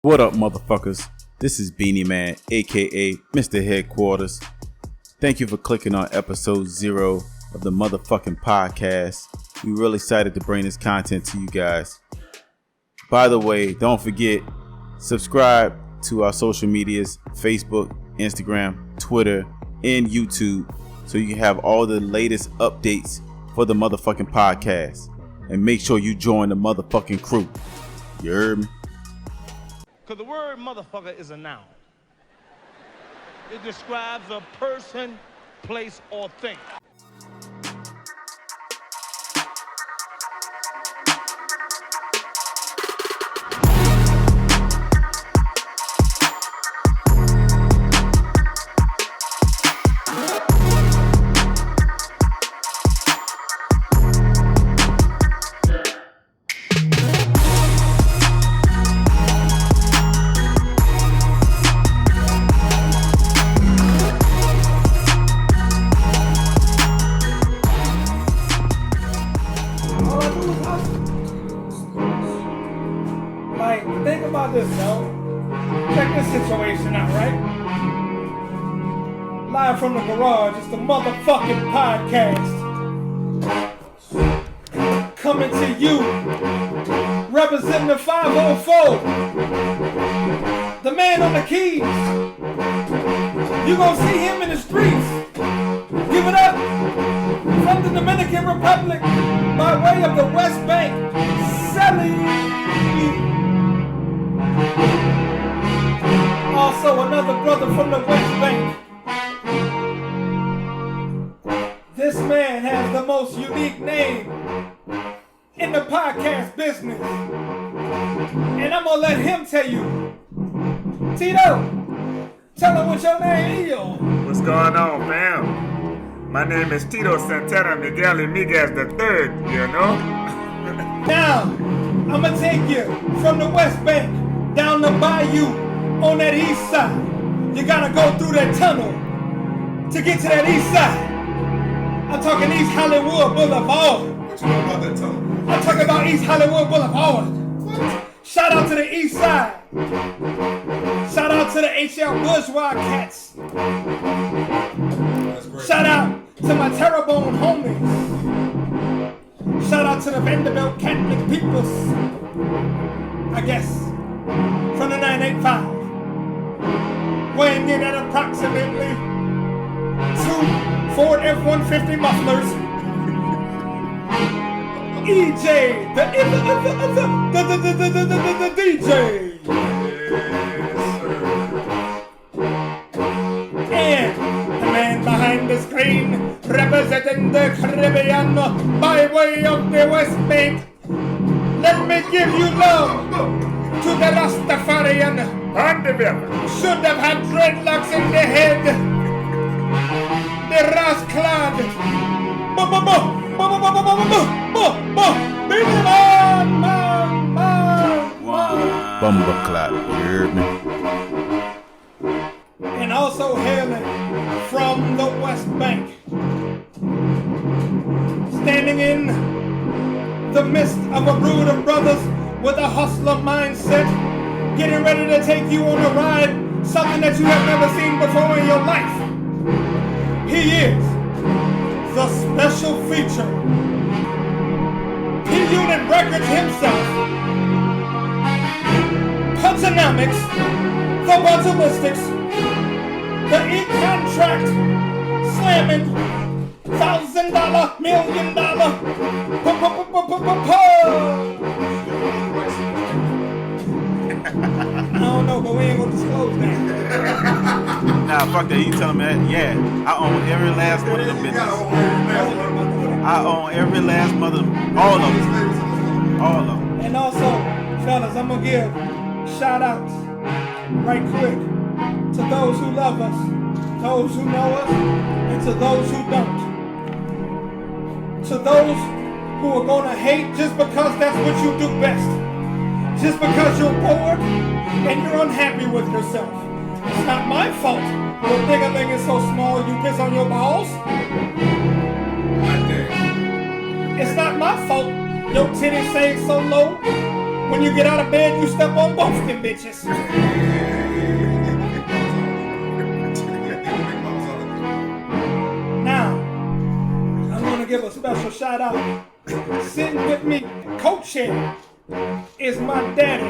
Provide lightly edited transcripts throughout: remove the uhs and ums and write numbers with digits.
What up, motherfuckers? This is Beanie Man, aka Mr. Headquarters. Thank you for clicking on episode 0 of the motherfucking podcast. We're really excited to bring this content to you guys. By the way, don't forget, subscribe to our social medias, Facebook, Instagram, Twitter, and YouTube, so you can have all the latest updates for the motherfucking podcast. And make sure you join the motherfucking crew. You heard me? Because the word motherfucker is a noun. It describes a person, place, or thing. Think about this, though. Check this situation out, right? Live from the garage, it's the motherfucking podcast. Coming to you, representing the 504. The man on the keys. You gonna see him in the streets. Give it up from the Dominican Republic by way of the West Bank. Sally. Also another brother from the West Bank. This man has the most unique name in the podcast business. And I'm gonna let him tell you. Tito, tell him what your name is. What's going on, fam? My name is Tito Santana Miguel Miguez III, you know? Now, I'm gonna take you from the West Bank down the bayou on that east side. You gotta go through that tunnel to get to that east side. I'm talking East Hollywood Boulevard. What you know about that tunnel? I'm talking about East Hollywood Boulevard. What? Shout out to the east side. Shout out to the HL Bourgeois cats. That's great. Shout out to my Terrebonne homies. Shout out to the Vanderbilt Catholic peoples. I guess from the 985. Weighing in at approximately 2 Ford F-150 mufflers. EJ, the DJ. Yes, sir. And the man behind the screen, representing the Caribbean by way of the West Bank. Let me give you love to the Rastafarian. Should have had dreadlocks in the head. The rasclad. Bumbleclap, you heard me? And also hailing from the West Bank. Standing in the midst of a brood of brothers with a hustler mindset. Getting ready to take you on a ride, something that you have never seen before in your life. He is the special feature. P-Unit Records himself. Punchonomics, the Buzalistics, the E-Contract, slamming, $1,000, $1 million, I don't know, but we ain't gonna disclose that. Nah, fuck that. You telling me that? Yeah, I own every last one of the business. I own every last mother, all of them. All of them. And also, fellas, I'm gonna give shout outs right quick to those who love us, those who know us, and to those who don't. To those who are gonna hate just because that's what you do best. Just because you're bored and you're unhappy with yourself. It's not my fault your ding-a-ling is so small you piss on your balls. It's not my fault your titties say so low When you get out of bed, you step on both them bitches. Now, I'm going to give a special shout out. Sitting with me, co-chair, is my daddy.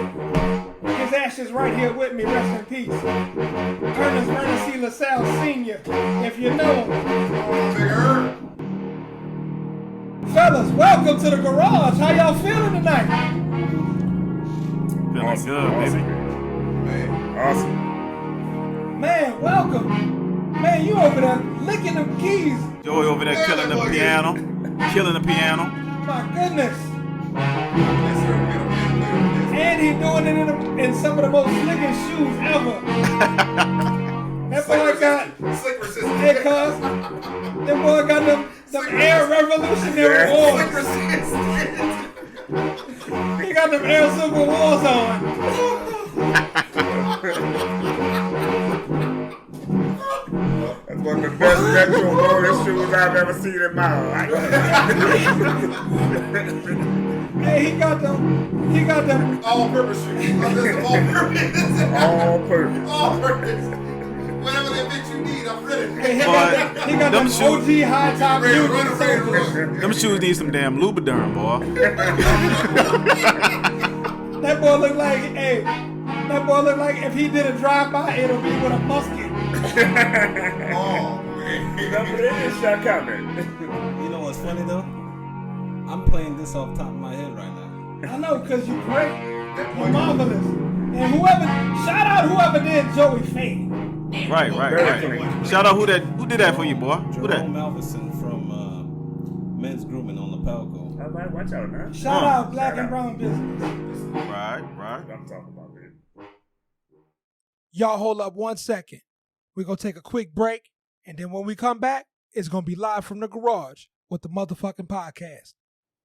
His ashes right here with me, rest in peace. Ernest C. LaSalle Sr., if you know him. Fellas, welcome to the garage. How y'all feeling tonight? Feeling Awesome. good, baby. Awesome. Man, welcome. Man, you over there licking them keys. Joey over there killing the piano. Killing the piano. My goodness. And he doing it in some of the most slickest shoes ever. That boy got, hey cuz, that boy got them Air Revolutionary Wars. He got them Air Civil Wars on. That's one of the best retro roller shoes I've ever seen in my life. Hey, he got them All-purpose shoes. All-purpose. All-purpose. Whatever that bitch you need, I'm ready. Hey, he got them OG high top music. Them shoes need some damn Lubriderm, boy. That boy look like, if he did a drive-by, it'll be with a musket. Oh, Remember that shot comment. You know what's funny though? I'm playing this off the top of my head right now. I know, because you great. You're marvelous. And shout out whoever did Joey Faye. Right. Shout out who did that for you, boy? Who that? Jerome Melvison from Men's Grooming on the Palco. All right, watch out now. Shout out Black and Brown Business. Right. I'm talking about it. Y'all hold up 1 second. We're going to take a quick break. And then when we come back, it's going to be live from the garage with the motherfucking podcast.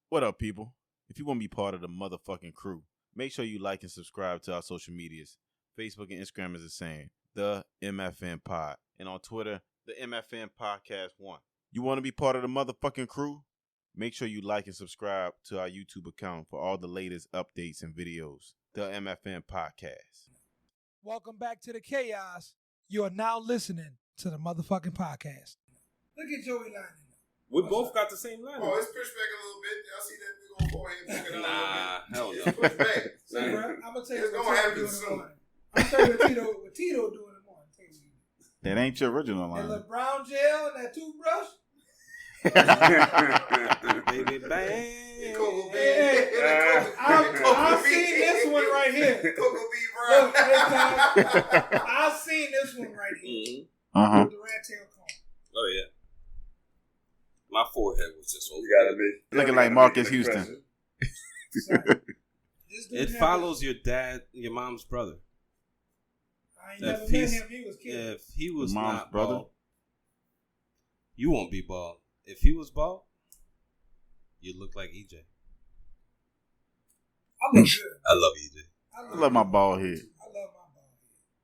What up, people? If you want to be part of the motherfucking crew, make sure you like and subscribe to our social medias. Facebook and Instagram is the same, the MF'N Pod. And on Twitter, the MF'N Podcast 1. You want to be part of the motherfucking crew? Make sure you like and subscribe to our YouTube account for all the latest updates and videos. The MF'N Podcast. Welcome back to the chaos. You are now listening to the motherfucking podcast. Look at Joey lining. We both got the same line. oh, it's pushed back a little bit. Y'all see that big old forehead sticking out a Hell little no. bit? It's pushed back. See, bro, I'm going to tell you It's what gonna Tito happen do in the soon. morning. I'm going to tell you what Tito do in the morning. Tell you. That ain't your original That line. little brown gel and that toothbrush. Baby bang. Cocoa bean. Hey, I've seen this one right here. Cocoa bean Look, brown. hey, cuz, I've seen this one right here. Uh-huh. With the rat tail comb. Oh yeah. My forehead was just over. You gotta be Looking like Marcus Houston. This dude It had- follows your mom's brother. I ain't never If met he's- him. He was killed. If he was Your mom's not brother? bald, you won't be bald. If he was bald, you look like EJ. I look good. I love EJ. I love my bald head. I love my bald head.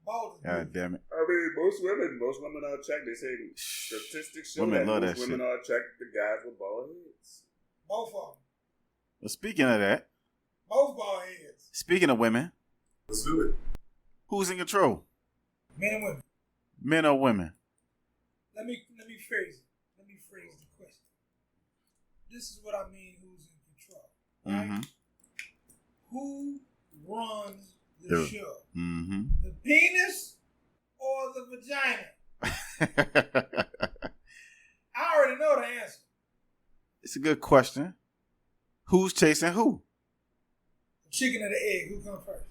Bald is God good. damn it. I mean, most women are attracted. They say statistics show Women that love most that women shit. are attracted to guys with bald heads. Both of them. Well, speaking of that, Both bald heads. speaking of women, Let's do it. who's in control? Men and women. Men or women? Let me phrase it. Let me phrase the question. This is what I mean. Who's in control? Right? Mm-hmm. Who runs the show? Mm-hmm. The penis or the vagina? I already know the answer. It's a good question. Who's chasing who? The chicken or the egg? Who comes first?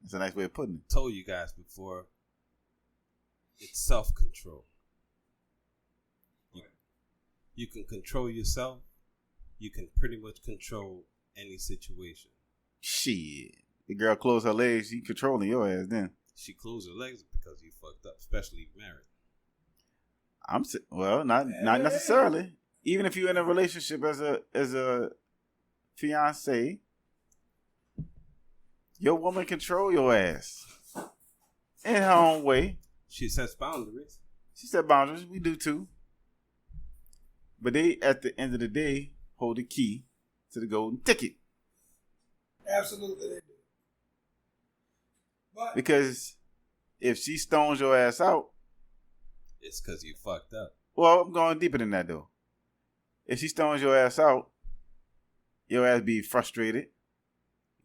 That's a nice way of putting it. Told you guys before. It's self-control. You can control yourself. You can pretty much control any situation. Shit. The girl closed her legs, she controlling your ass then. She closed her legs because you fucked up, especially if married. Not necessarily. Even if you're in a relationship as a fiance, your woman control your ass in her own way. She sets boundaries. She set boundaries. We do too. But they, at the end of the day, hold the key to the golden ticket. Absolutely, they do. But Because if she stones your ass out, It's because you fucked up. well, I'm going deeper than that though. If she stones your ass out, your ass be frustrated,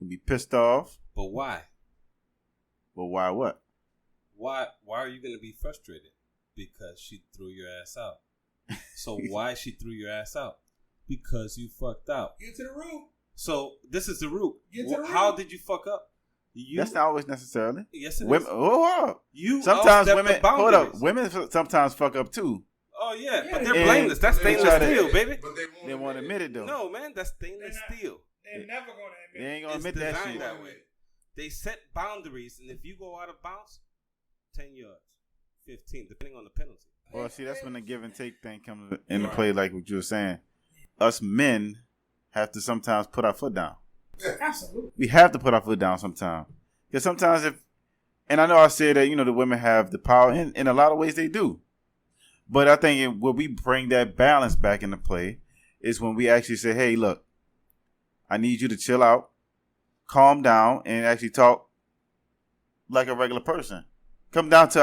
you be pissed off. But why? But why what? Why are you gonna be frustrated? Because she threw your ass out. So why she threw your ass out? Because you fucked out. get to the root. So this is the root. Get to the How root. did you fuck up? That's not always necessarily. Yes, it Women, is. oh, You sometimes outstepped women. the Hold up, boundaries. women sometimes fuck up too. Oh yeah, Yeah, but they're they- blameless. That's they stainless try to- steel, baby. But They won't admit it though. No, man, that's stainless They're not- steel. They're never gonna admit. They ain't gonna It's admit that designed shit. that way. They set boundaries, and if you go out of bounds, 10 yards, 15, depending on the penalty. Well, see, that's when the give and take thing comes into play, like what you were saying. Us men have to sometimes put our foot down. Absolutely. We have to put our foot down sometimes. Because sometimes and I know I said that, the women have the power, and in a lot of ways they do. But I think when we bring that balance back into play is when we actually say, hey, look, I need you to chill out, calm down, and actually talk like a regular person. Come down to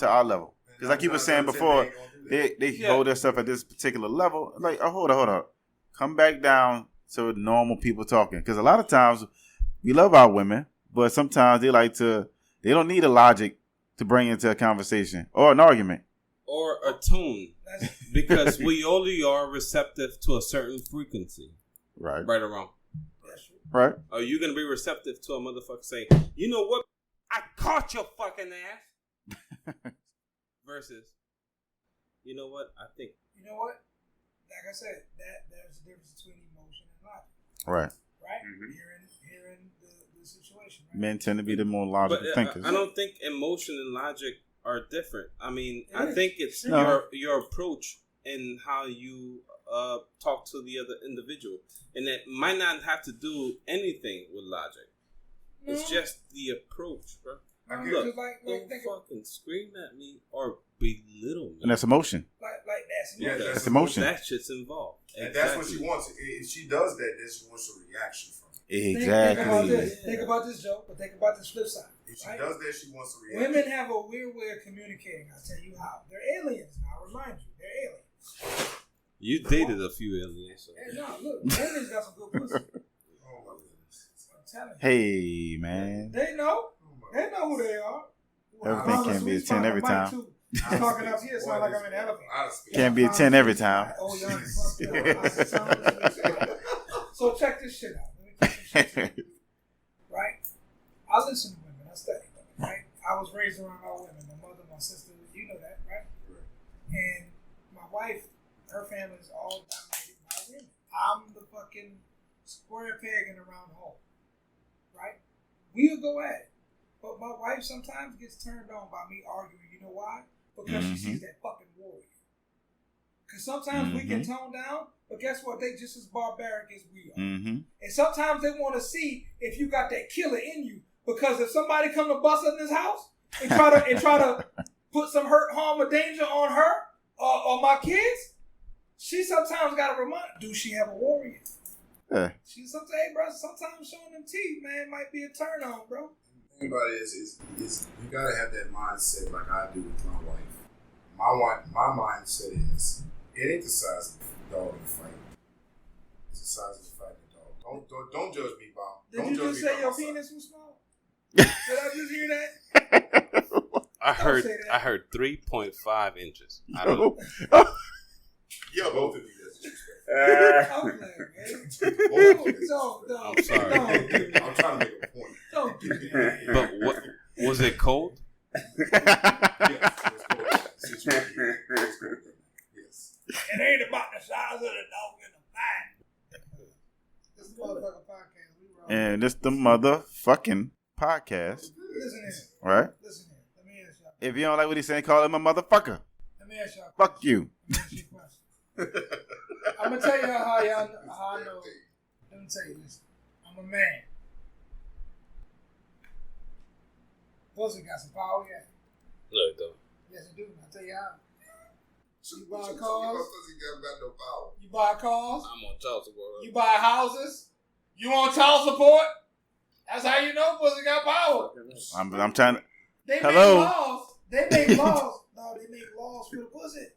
our level. Because like you were saying before, they hold their stuff at this particular level. Like, oh, hold on. Come back down to normal people talking. Because a lot of times we love our women, but sometimes they don't need a logic to bring into a conversation or an argument. Or a tone. Because we only are receptive to a certain frequency. Right. Right or wrong. Right. Are you going to be receptive to a motherfucker saying, you know what? I caught your fucking ass. Versus, you know what? I think. You know what? Like I said, there's a difference between emotion and logic. Right. Right? Mhm. Hearing the situation. Right? Men tend to be the more logical But thinkers. I don't think emotion and logic are different. I mean, It I is. think it's No. your approach and how you talk to the other individual. And it might not have to do anything with logic. It's just the approach, bro. No, Look, just like don't think of, fucking scream at me or belittle me. And that's emotion. like that's Yeah, emotion. That's emotion. That shit's involved. And that's what she wants. If she does that, then she wants a reaction from it. Think about Exactly. this. Think about this, Joe, but think about this flip side. If she Right? does that, she wants a reaction. Women have a weird way of communicating. I'll tell you how. They're aliens. Now, I remind you, they're aliens. You dated a few aliens. So. Hey, no, look, aliens got some good pussy. Oh my goodness. I'm telling you. Hey, man. They know. Oh my They know who they are. Everything Mama can't be a Sweet's 10 on the every mic, time. too. I'm talking up here, sound like I'm in the elevator. Can't be a 10 every time. Oh, y'all fucked up. So check this shit out. Let me get some shit to you. Right? I listen to women. I study women, right? I was raised around all women. My mother, my sister, you know that, right? And my wife, her family is all dominated by women. I'm the fucking square peg in a round hole. Right? We'll go at it. But my wife sometimes gets turned on by me arguing. You know why? Because she sees that fucking warrior. Because sometimes we can tone down, but guess what? They just as barbaric as we are. Mm-hmm. And sometimes they want to see if you got that killer in you. Because if somebody come to bust in this house and try to put some hurt, harm, or danger on her or my kids, she sometimes got to remind, do she have a warrior? Yeah. She sometimes, hey, bro, sometimes showing them teeth, man, might be a turn on, bro. The thing about it is you gotta have that mindset like I do with my wife. My mindset is it ain't the size of the dog in the fight. It's the size of the fight in the dog. Don't judge me, Bob. Did Don't you judge just me say by your my size. penis was small? Did I just hear that? I heard say that. I heard 3.5 inches. I don't know. Yeah, both of you. That's disrespectful. I'm like, man. Both of you. Don't. I'm sorry. Don't do that. I'm trying to make a point. Don't do that. But what was it cold? Yes, let's go with that situation. Let's go with that. Yes. It ain't about the size of the dog in the fight. This is the motherfucking podcast. We wrong. And this the motherfucking podcast, Listen here. right? Listen here. Let me ask y'all. If you don't like what he's saying, call him a motherfucker. Let me ask y'all. Fuck you. Let me ask you a question. I'm gonna tell you how I know. Let me tell you this. I'm a man. Pussy got some power, yeah. No, it don't. Yes, it do. I'll tell you how. So You buy so cars? you got no power. You buy cars. I'm on child support. You buy houses. You want child support? That's how you know pussy got power. I'm trying to. They Hello? make laws. They make laws. No, they make laws for the pussy.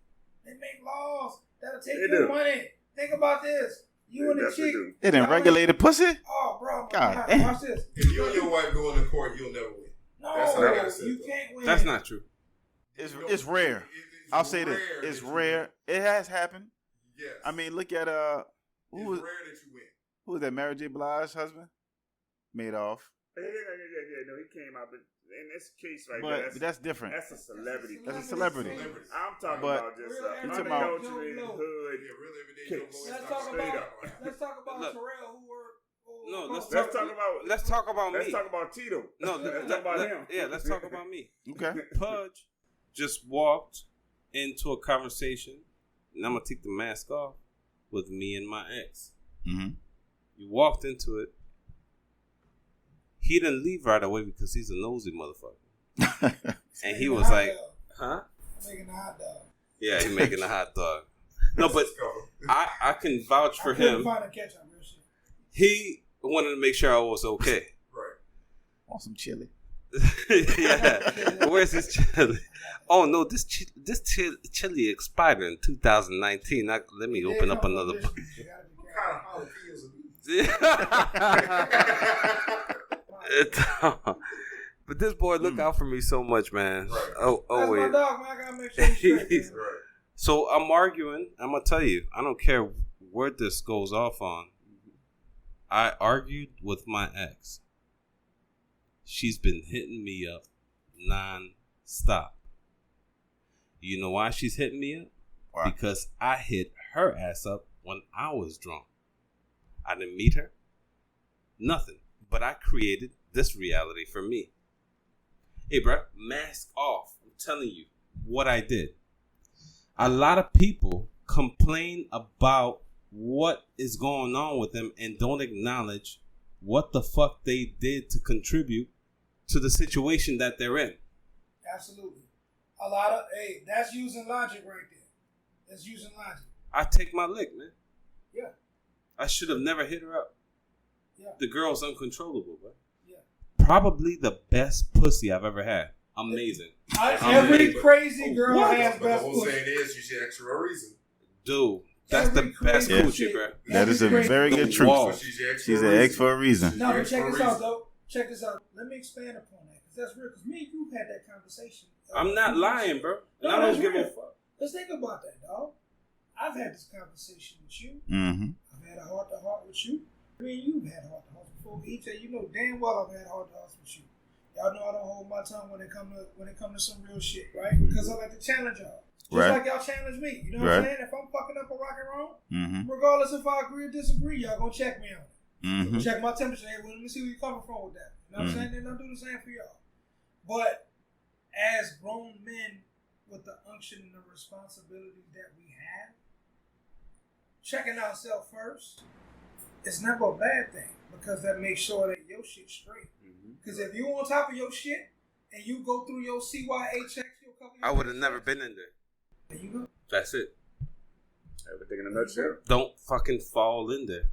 They make laws that'll take your money. Think about this. You and the chick. They done regulated pussy? Oh, bro. God damn. Watch this. If you and your wife go into court, you'll never win. No, That's how I said you that. can't win. That's not true. It's rare. I'll say this. It's rare. It has happened. Yes. I mean, look at it's rare that you win. who was that? Mary J. Blige's husband? Madoff. Yeah, no, he came out, but in this case right But there, that's different. that's a celebrity. That's a celebrity. I'm talking But- about just You talking about- unadulterated hood. Yeah, really, every day Kicks. you Let's go talk straight about. up. Let's talk about Look. Terrell, who were. No, let's Let's talk talk about. Let's talk about Let's me. talk about Tito. No, let's talk about him. Yeah, let's talk about me. Okay. Pudge just walked into a conversation, and I'm gonna take the mask off with me and my ex. Mm-hmm. You walked into it. He didn't leave right away because he's a nosy motherfucker, and he was like, "Huh? I'm making a hot dog. Yeah, he making a hot dog." No, but I can vouch for I couldn't him. find a ketchup, real shit. He wanted to make sure I was okay. Right. Want some chili? Yeah. Where's this chili? Oh no, this chili expired in 2019. Let me open up another. What kind of jalapenos But this boy look out for me so much, man. Right. That's my wait. dog, man. I gotta make sure he's straight. Man. Right. So I'm arguing. I'm gonna tell you. I don't care where this goes off on. I argued with my ex. She's been hitting me up non-stop. You know why she's hitting me up? Why? Because I hit her ass up when I was drunk. I didn't meet her. Nothing. But I created this reality for me. Hey, bro, mask off. I'm telling you what I did. A lot of people complain about what is going on with them and don't acknowledge what the fuck they did to contribute to the situation that they're in. Absolutely. A lot of, that's using logic right there. That's using logic. I take my lick, man. Yeah. I should have never hit her up. Yeah. The girl's uncontrollable, bro. Yeah. Probably the best pussy I've ever had. Amazing. Every crazy girl What? has But the best whole pussy. saying is you should ask for a reason. Dude, that's Every the best crazy coochie, shit. bro. That is a Every very crazy- good truth. Wall. So she's your ex She's for a an ex reason. for a reason. No, but Ex check for a this out, reason. though. Check this out. Let me expand upon that, because that's real. Because me and you've had that conversation. I'm not lying, bro. And No, I don't that's give a real. fuck. Let's think about that, dog. I've had this conversation with you. Mm-hmm. I've had a heart-to-heart with you. Me and you've had heart-to-hearts before. Each of you know damn well I've had heart-to-hearts with you. Y'all know I don't hold my tongue when it come to some real shit, right? Because I like to challenge y'all. Just Right. like y'all challenge me. You know what I'm saying? If I'm fucking up a rock and roll, Mm-hmm. regardless if I agree or disagree, y'all gonna check me on it. Mm-hmm. Check my temperature. Hey, well, let me see where you're coming from with that. You know what I'm saying? Then I'll do the same for y'all. But as grown men with the unction and the responsibilities that we have, checking ourselves first, it's never a bad thing, because that makes sure that your shit's straight. Because if you on top of your shit and you go through your CYA checks, you'll cover your I would have checks. never been in there. There you go. That's it. Everything in a nutshell. Don't fucking fall in there.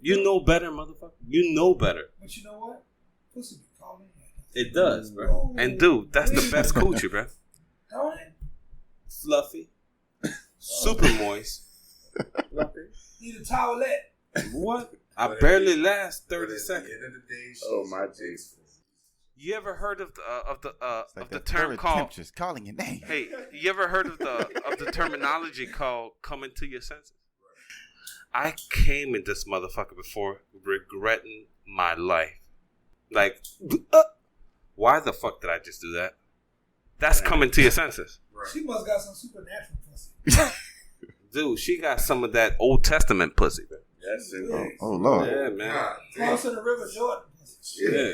You know better, motherfucker. You know better. But you know what? Pussy be calling you. It does, bro. And dude, that's the best coochie, bro. Don't it? Fluffy. Super moist. Need a towelette. What? I barely last 30 But at seconds. the end of the day, she's Oh, my your ex. Jesus. You ever heard of the Like the that term third called? temptress calling your name. Hey, you ever heard of the terminology called coming to your senses? I came in this motherfucker before regretting my life. Like, why the fuck did I just do that? That's coming to your senses. Right. She must got some supernatural pussy. Dude, she got some of that Old Testament pussy. Man. That's it. Yeah. Oh Lord. Yeah, man. God damn. Cross in the River Jordan pussy. Yeah.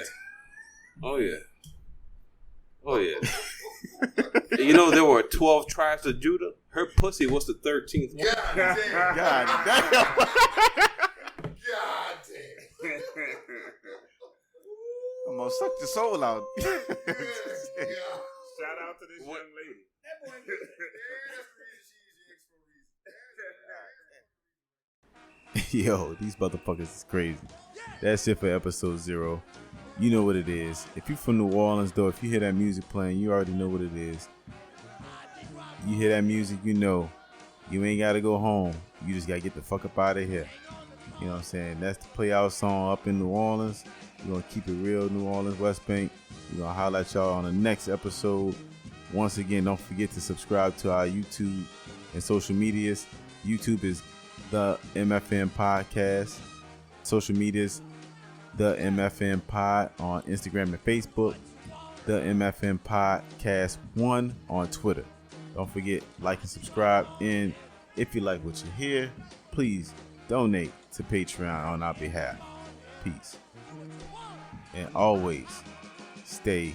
Oh, yeah. Oh, yeah. You know, there were 12 tribes of Judah. Her pussy was the 13th one. God damn. God damn. God damn. I'm gonna suck your soul out. Yeah. Shout out to this young lady. That boy, Yeah, that's the reason she's your ex for a reason. Yo, these motherfuckers is crazy. That's it for episode 0. You know what it is. If you're from New Orleans, though, if you hear that music playing, you already know what it is. You hear that music, you know. You ain't got to go home. You just got to get the fuck up out of here. You know what I'm saying? That's the play out song up in New Orleans. We're going to keep it real, New Orleans, West Bank. We're going to holler at y'all on the next episode. Once again, don't forget to subscribe to our YouTube and social medias. YouTube is the MF'N Podcast. Social medias, the MF'N Pod on Instagram and Facebook. The MF'N Podcast 1 on Twitter. Don't forget, like and subscribe. And if you like what you hear, please donate to Patreon on our behalf. Peace. And always stay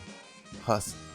hustling.